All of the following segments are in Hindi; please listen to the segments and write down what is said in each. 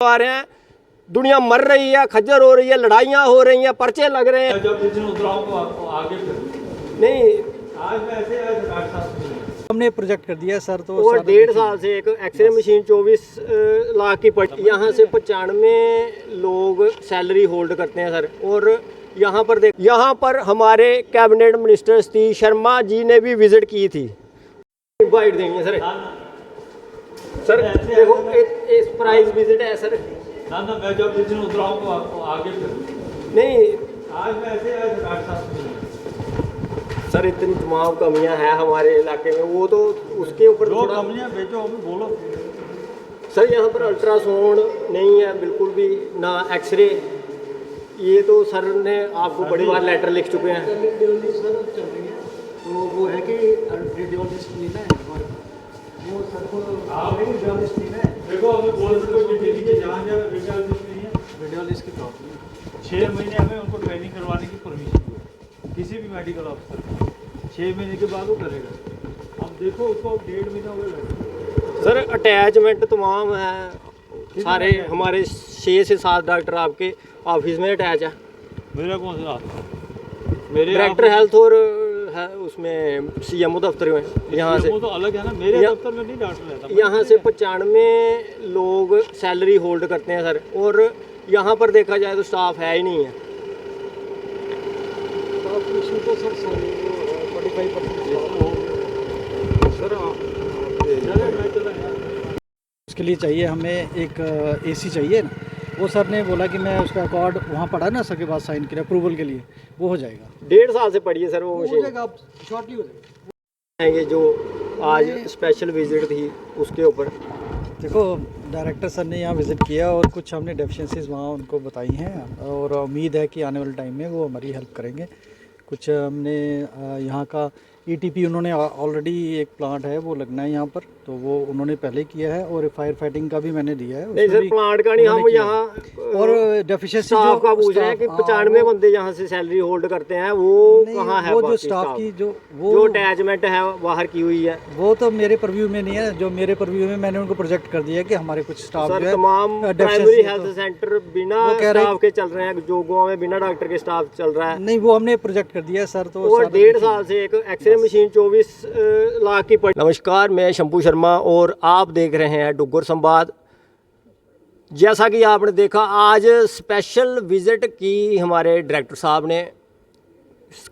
आ रहे हैं, दुनिया मर रही है, खज्जर हो रही है, लड़ाइयाँ हो रही हैं, पर्चे लग रहे हैं। जब जिस दिन उतराओ तो आगे नहीं, आज मैं ऐसे हमने प्रोजेक्ट कर दिया सर। तो और 1.5 साल से एक एक्सरे मशीन 24 लाख की पड़ी, यहाँ से 95 लोग सैलरी होल्ड करते हैं सर। और यहाँ पर देख, यहाँ पर हमारे कैबिनेट मिनिस्टर सतीश शर्मा जी ने भी विजिट की थी। इनवाइट देंगे सर। सर देखो एक प्राइज विजिट है सर। ना मैं जब जिस दिन उतराओ तो आगे नहीं, आज मैं ऐसे सर इतनी तमाम कमियां हैं हमारे इलाके में, वो तो उसके ऊपर जो कमियां बेचो अभी बोलो। सर यहाँ पर अल्ट्रासाउंड नहीं है बिल्कुल भी, ना एक्सरे। ये तो सर ने आपको बड़ी बार लेटर लिख चुके हैं। तो वो है कि रेडियोलॉजिस्ट लेना है हमारे पास, वो सर को रेडियोलॉजिस्ट लेना है। देखो अभी बोल के जहाँ रेडियोलॉजिस्ट नहीं है, रेडियोलॉजिस्ट की प्रॉब्लम है। 6 महीने हमें उनको ट्रेनिंग करवाने की परमिशन दी है किसी भी मेडिकल ऑफिसर। 6 महीने के बाद वो करेगा। अब देखो उसको 1.5 महीना हो गया सर अटैचमेंट तमाम है सारे हमारे 6 से 7 डॉक्टर आपके ऑफिस में अटैच है। मेरा कौन सा मेरे डायरेक्टर हेल्थ और है उसमें CMO दफ्तर में। यहाँ से वो तो अलग है ना, मेरे दफ्तर में नहीं डॉक्टर रहता। यहाँ से 95 लोग सैलरी होल्ड करते हैं सर। और यहाँ पर देखा जाए तो स्टाफ है ही नहीं है। तो सर 45% सर उसके लिए चाहिए हमें एक AC चाहिए ना। वो सर ने बोला कि मैं उसका अकॉर्ड वहाँ पढ़ा ना सर के पास साइन के लिए अप्रूवल के लिए, वो हो जाएगा। 1.5 साल से पड़ी है सर वो हो मशीन। जाएगा, अब शॉर्टली हो जाएगा। ये जो आज स्पेशल विजिट थी उसके ऊपर देखो डायरेक्टर सर ने यहाँ विज़िट किया और कुछ हमने डेफिशिएंसीज वहाँ उनको बताई हैं और उम्मीद है कि आने वाले टाइम में वो हमारी हेल्प करेंगे। कुछ हमने यहाँ का ETP उन्होंने ऑलरेडी एक प्लांट है वो लगना है यहाँ पर, तो वो उन्होंने पहले किया है। और फायर फाइटिंग का भी मैंने दिया है। नहीं सर प्लांट का नहीं, हम यहाँ और डेफिशिएंसी स्टाफ का पूछ रहे हैं कि 95 बंदे यहाँ से सैलरी होल्ड करते हैं, वो कहाँ है? वो जो स्टाफ की जो अटैचमेंट है बाहर की हुई है, वो तो मेरे परव्यू में नहीं है। जो मेरे परव्यू में मैंने उनको प्रोजेक्ट कर दिया कि हमारे कुछ स्टाफ जो है तमाम प्राइमरी हेल्थ सेंटर बिना स्टाफ के चल रहे हैं, जो गाँव में बिना डॉक्टर के स्टाफ चल रहा है। नहीं वो हमने प्रोजेक्ट कर दिया है सर। तो और 1.5 साल से एक एक्सरे मशीन 24 लाख की पड़ी। नमस्कार, मैं शंभू शर्मा और आप देख रहे हैं डुग्गर संवाद। जैसा कि आपने देखा आज स्पेशल विज़िट की हमारे डायरेक्टर साहब ने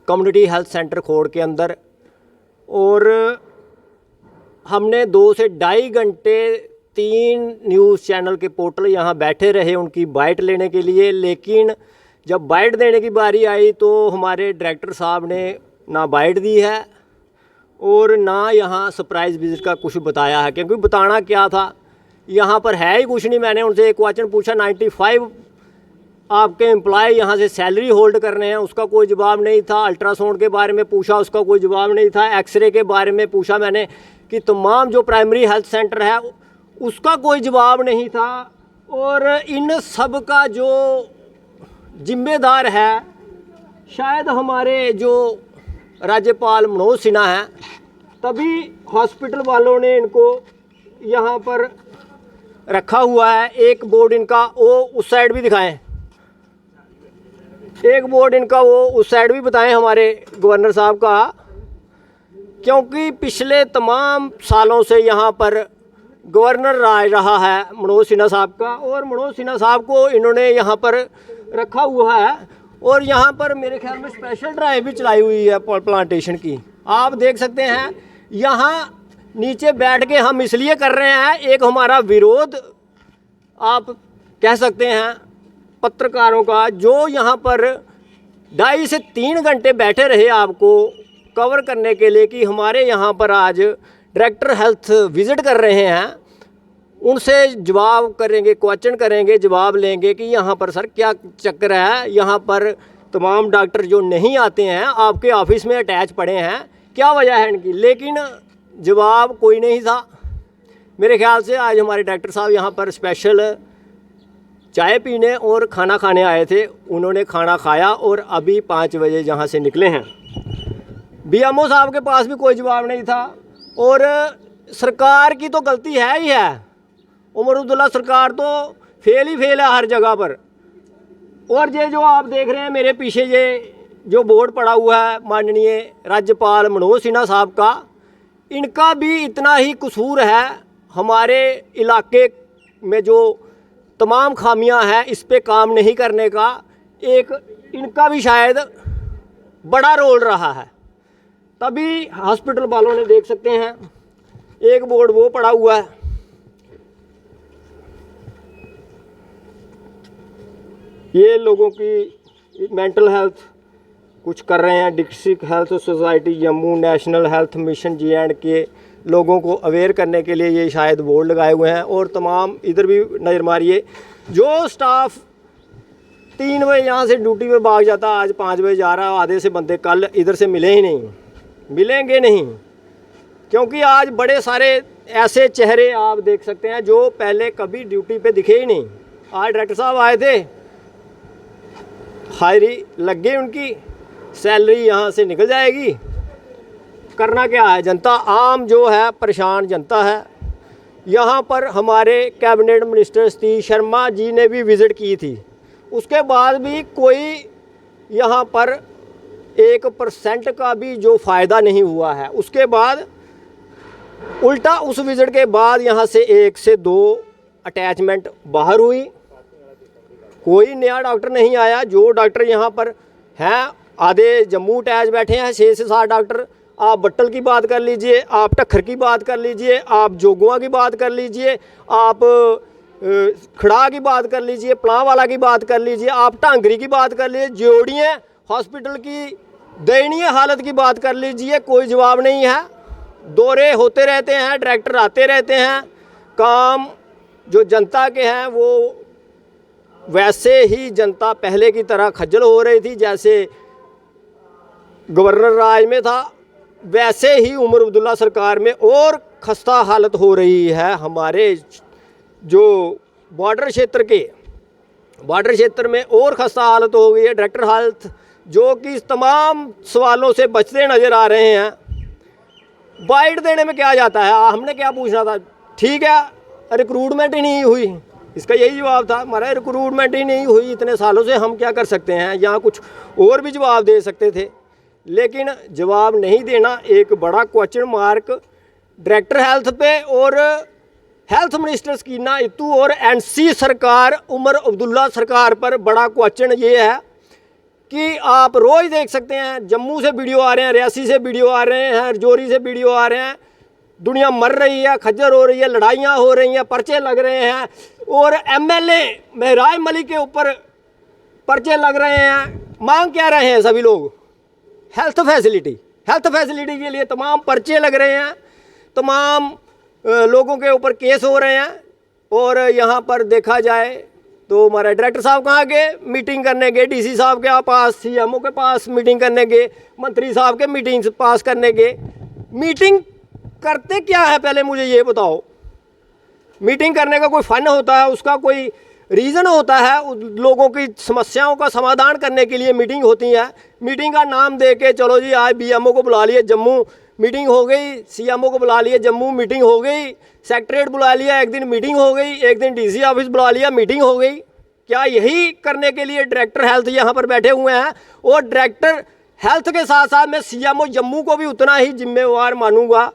कम्युनिटी हेल्थ सेंटर खोड़ के अंदर, और हमने 2 से 2.5 घंटे 3 न्यूज़ चैनल के पोर्टल यहाँ बैठे रहे उनकी बाइट लेने के लिए। लेकिन जब बाइट देने की बारी आई तो हमारे डायरेक्टर साहब ने ना बाइट दी है और ना यहाँ सरप्राइज़ विज़िट का कुछ बताया है, क्योंकि बताना क्या था, यहाँ पर है ही कुछ नहीं। मैंने उनसे एक क्वेश्चन पूछा, 95 आपके एम्प्लॉय यहाँ से सैलरी होल्ड कर रहे हैं, उसका कोई जवाब नहीं था। अल्ट्रासाउंड के बारे में पूछा, उसका कोई जवाब नहीं था। एक्सरे के बारे में पूछा मैंने कि तमाम जो प्राइमरी हेल्थ सेंटर है उसका कोई जवाब नहीं था। और इन सब का जो जिम्मेदार है शायद हमारे जो राज्यपाल मनोज सिन्हा हैं, तभी हॉस्पिटल वालों ने इनको यहाँ पर रखा हुआ है। एक बोर्ड इनका वो उस साइड भी दिखाएं, एक बोर्ड इनका वो उस साइड भी बताएं हमारे गवर्नर साहब का, क्योंकि पिछले तमाम सालों से यहाँ पर गवर्नर राज रहा है मनोज सिन्हा साहब का, और मनोज सिन्हा साहब को इन्होंने यहाँ पर रखा हुआ है। और यहाँ पर मेरे ख्याल में स्पेशल ड्राइव भी चलाई हुई है प्लांटेशन की। आप देख सकते हैं यहाँ नीचे बैठ के हम इसलिए कर रहे हैं, एक हमारा विरोध आप कह सकते हैं पत्रकारों का, जो यहाँ पर 2.5 से 3 घंटे बैठे रहे आपको कवर करने के लिए कि हमारे यहाँ पर आज डायरेक्टर हेल्थ विज़िट कर रहे हैं। उनसे जवाब करेंगे, क्वेश्चन करेंगे, जवाब लेंगे कि यहाँ पर सर क्या चक्कर है, यहाँ पर तमाम डॉक्टर जो नहीं आते हैं आपके ऑफिस में अटैच पड़े हैं, क्या वजह है इनकी। लेकिन जवाब कोई नहीं था। मेरे ख्याल से आज हमारे डायरेक्टर साहब यहाँ पर स्पेशल चाय पीने और खाना खाने आए थे। उन्होंने खाना खाया और अभी 5 बजे जहाँ से निकले हैं। BMO साहब के पास भी कोई जवाब नहीं था। और सरकार की तो गलती है ही है। उमर अब्दुल्ला सरकार तो फेल ही फेल है हर जगह पर। और ये जो आप देख रहे हैं मेरे पीछे, ये जो बोर्ड पड़ा हुआ है माननीय राज्यपाल मनोज सिन्हा साहब का, इनका भी इतना ही कसूर है। हमारे इलाके में जो तमाम खामियां हैं इस पे काम नहीं करने का, एक इनका भी शायद बड़ा रोल रहा है। तभी हॉस्पिटल वालों ने, देख सकते हैं एक बोर्ड वो पड़ा हुआ है, ये लोगों की मेंटल हेल्थ कुछ कर रहे हैं। District health society Jammu, national health mission J&K लोगों को अवेयर करने के लिए ये शायद बोर्ड लगाए हुए हैं। और तमाम इधर भी नज़र मारिए, जो स्टाफ 3 बजे यहाँ से ड्यूटी पे भाग जाता, आज 5 बजे जा रहा है। आधे से बंदे कल इधर से मिले ही नहीं, मिलेंगे नहीं, क्योंकि आज बड़े सारे ऐसे चेहरे आप देख सकते हैं जो पहले कभी ड्यूटी पे दिखे ही नहीं। आज डायरेक्टर साहब आए थे, हायरी लग गई उनकी, सैलरी यहाँ से निकल जाएगी। करना क्या है, जनता आम जो है परेशान जनता है। यहाँ पर हमारे कैबिनेट मिनिस्टर सतीश शर्मा जी ने भी विज़िट की थी, उसके बाद भी कोई यहाँ पर 1% का भी जो फ़ायदा नहीं हुआ है। उसके बाद उल्टा उस विज़िट के बाद यहाँ से 1 से 2 अटैचमेंट बाहर हुई, कोई नया डॉक्टर नहीं आया। जो डॉक्टर यहाँ पर हैं आधे जम्मू अटैच बैठे हैं, 6 से 7 डॉक्टर। आप बट्टल की बात कर लीजिए, आप टक्खर की बात कर लीजिए, आप जोगुआ की बात कर लीजिए, आप खड़ा की बात कर लीजिए, पलांवाला की बात कर लीजिए, आप टांगरी की बात कर लीजिए, जोड़िए हॉस्पिटल की दयनीय हालत की बात कर लीजिए, कोई जवाब नहीं है। दौरे होते रहते हैं, डायरेक्टर आते रहते हैं, काम जो जनता के हैं वो वैसे ही जनता पहले की तरह खज्जल हो रही थी। जैसे गवर्नर राज में था वैसे ही उमर अब्दुल्ला सरकार में और खस्ता हालत हो रही है। हमारे जो बॉर्डर क्षेत्र में और खस्ता हालत हो गई है। डायरेक्टर हेल्थ जो कि इस तमाम सवालों से बचते नज़र आ रहे हैं। बाइट देने में क्या जाता है, हमने क्या पूछना था, ठीक है रिक्रूटमेंट ही नहीं हुई, इसका यही जवाब था हमारा, रिक्रूटमेंट ही नहीं हुई इतने सालों से, हम क्या कर सकते हैं। यहाँ कुछ और भी जवाब दे सकते थे, लेकिन जवाब नहीं देना एक बड़ा क्वेश्चन मार्क डायरेक्टर हेल्थ पे और हेल्थ मिनिस्टर स्कीना इत्तू और NC सरकार उमर अब्दुल्ला सरकार पर बड़ा क्वेश्चन ये है कि आप रोज़ देख सकते हैं जम्मू से वीडियो आ रहे हैं, रियासी से वीडियो आ रहे हैं, रजौरी से वीडियो आ रहे हैं, दुनिया मर रही है, खज्जर हो रही है, लड़ाइयाँ हो रही हैं, पर्चे लग रहे हैं और MLA महराज मलिक के ऊपर पर्चे लग रहे हैं। मांग क्या रहे हैं सभी लोग, हेल्थ फैसिलिटी के लिए तमाम पर्चे लग रहे हैं, तमाम लोगों के ऊपर केस हो रहे हैं। और यहाँ पर देखा जाए तो हमारे डायरेक्टर साहब कहाँ गए, मीटिंग करने गए, DC साहब के पास, CMO के पास मीटिंग करने गए, मंत्री साहब के मीटिंग पास करने गए। मीटिंग करते क्या है पहले मुझे ये बताओ। मीटिंग करने का कोई फ़न होता है, उसका कोई रीज़न होता है, लोगों की समस्याओं का समाधान करने के लिए मीटिंग होती है। मीटिंग का नाम दे के चलो जी आज BMO को बुला लिए जम्मू मीटिंग हो गई, CMO को बुला लिए जम्मू मीटिंग हो गई, सेक्रेटरीट बुला लिया एक दिन मीटिंग हो गई, एक दिन DC ऑफिस बुला लिया मीटिंग हो गई। क्या यही करने के लिए डायरेक्टर हेल्थ यहाँ पर बैठे हुए हैं? और डायरेक्टर हेल्थ के साथ साथ मैं CMO जम्मू को भी उतना ही जिम्मेवार मानूंगा,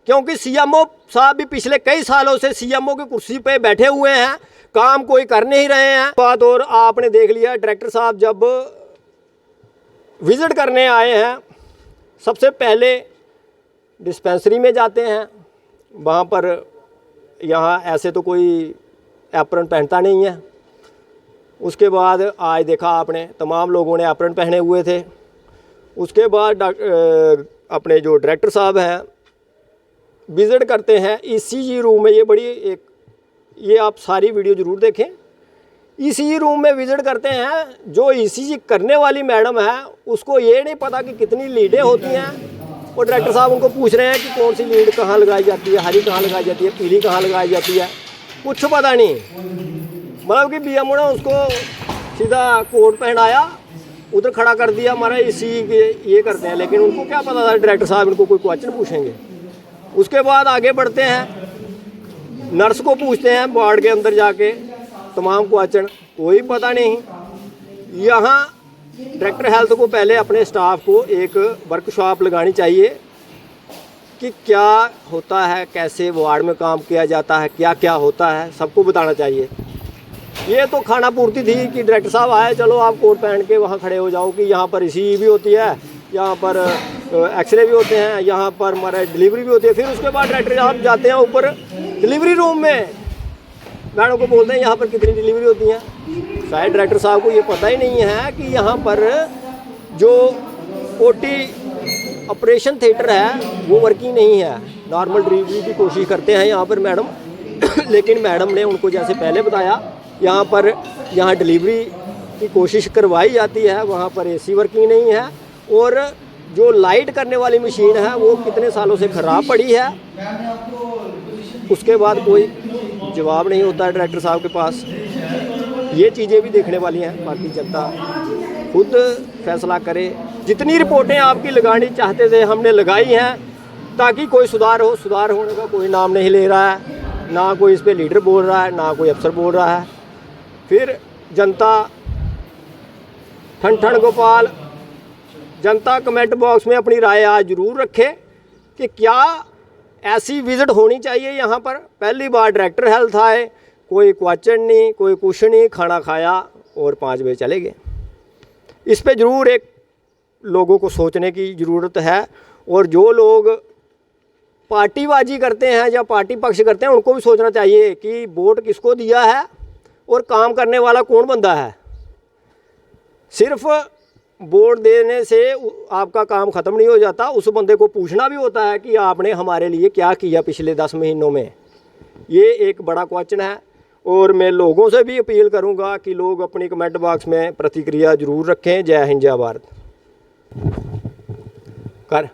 क्योंकि CMO साहब भी पिछले कई सालों से CMO की कुर्सी पे बैठे हुए हैं, काम कोई कर नहीं रहे हैं। बात और आपने देख लिया, डायरेक्टर साहब जब विज़िट करने आए हैं सबसे पहले डिस्पेंसरी में जाते हैं, वहाँ पर यहाँ ऐसे तो कोई एप्रन पहनता नहीं है। उसके बाद आज देखा आपने तमाम लोगों ने एप्रन पहने हुए थे। उसके बाद अपने जो डायरेक्टर साहब हैं विज़िट करते हैं ECG रूम में, ये बड़ी एक, ये आप सारी वीडियो ज़रूर देखें। ECG रूम में विज़िट करते हैं, जो ECG करने वाली मैडम है उसको ये नहीं पता कि कितनी लीडें होती हैं, और डायरेक्टर साहब उनको पूछ रहे हैं कि कौन सी लीड कहाँ लगाई जाती है, हरी कहाँ लगाई जाती है, पीली कहाँ लगाई जाती है, कुछ पता नहीं। मतलब कि BMO ने उसको सीधा कोट पहनाया, उधर खड़ा कर दिया, हमारा ECG के ये करते हैं, लेकिन उनको क्या पता था डायरेक्टर साहब इनको कोई क्वेश्चन पूछेंगे। उसके बाद आगे बढ़ते हैं, नर्स को पूछते हैं वार्ड के अंदर जाके तमाम क्वेश्चन, कोई पता नहीं। यहाँ डायरेक्टर हेल्थ को पहले अपने स्टाफ को एक वर्कशॉप लगानी चाहिए कि क्या होता है, कैसे वार्ड में काम किया जाता है, क्या क्या होता है, सबको बताना चाहिए। ये तो खाना पूर्ति थी कि डायरेक्टर साहब आए, चलो आप कोट पहन के वहाँ खड़े हो जाओ कि यहाँ पर इसी भी होती है, यहाँ पर एक्सरे भी होते हैं, यहाँ पर हमारा डिलीवरी भी होती है। फिर उसके बाद डायरेक्टर साहब जाते हैं ऊपर डिलीवरी रूम में, मैडम को बोलते हैं यहाँ पर कितनी डिलीवरी होती हैं। शायद डायरेक्टर साहब को ये पता ही नहीं है कि यहाँ पर जो ओटी ऑपरेशन थिएटर है वो वर्किंग नहीं है। नॉर्मल डिलीवरी की कोशिश करते हैं यहाँ पर मैडम लेकिन मैडम ने उनको जैसे पहले बताया यहाँ डिलीवरी की कोशिश करवाई जाती है, वहाँ पर एसी वर्किंग नहीं है और जो लाइट करने वाली मशीन है वो कितने सालों से ख़राब पड़ी है। उसके बाद कोई जवाब नहीं होता है डायरेक्टर साहब के पास। ये चीज़ें भी देखने वाली हैं, बाकी जनता खुद फैसला करे। जितनी रिपोर्टें आपकी लगानी चाहते थे हमने लगाई हैं ताकि कोई सुधार हो। सुधार होने का कोई नाम नहीं ले रहा है, ना कोई इस पर लीडर बोल रहा है, ना कोई अफसर बोल रहा है। फिर जनता ठन गोपाल, जनता कमेंट बॉक्स में अपनी राय आज ज़रूर रखे कि क्या ऐसी विज़िट होनी चाहिए यहाँ पर। पहली बार डायरेक्टर हेल्थ आए, कोई क्वेश्चन नहीं, कोई कुछ नहीं, खाना खाया और 5 बजे चले गए। इस पे ज़रूर एक लोगों को सोचने की ज़रूरत है और जो लोग पार्टीबाजी करते हैं या पार्टी पक्ष करते हैं उनको भी सोचना चाहिए कि वोट किसको दिया है और काम करने वाला कौन बंदा है। सिर्फ वोट देने से आपका काम ख़त्म नहीं हो जाता, उस बंदे को पूछना भी होता है कि आपने हमारे लिए क्या किया पिछले 10 महीनों में। ये एक बड़ा क्वेश्चन है और मैं लोगों से भी अपील करूंगा कि लोग अपनी कमेंट बॉक्स में प्रतिक्रिया ज़रूर रखें। जय हिंद जय भारत। कर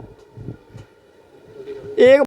एक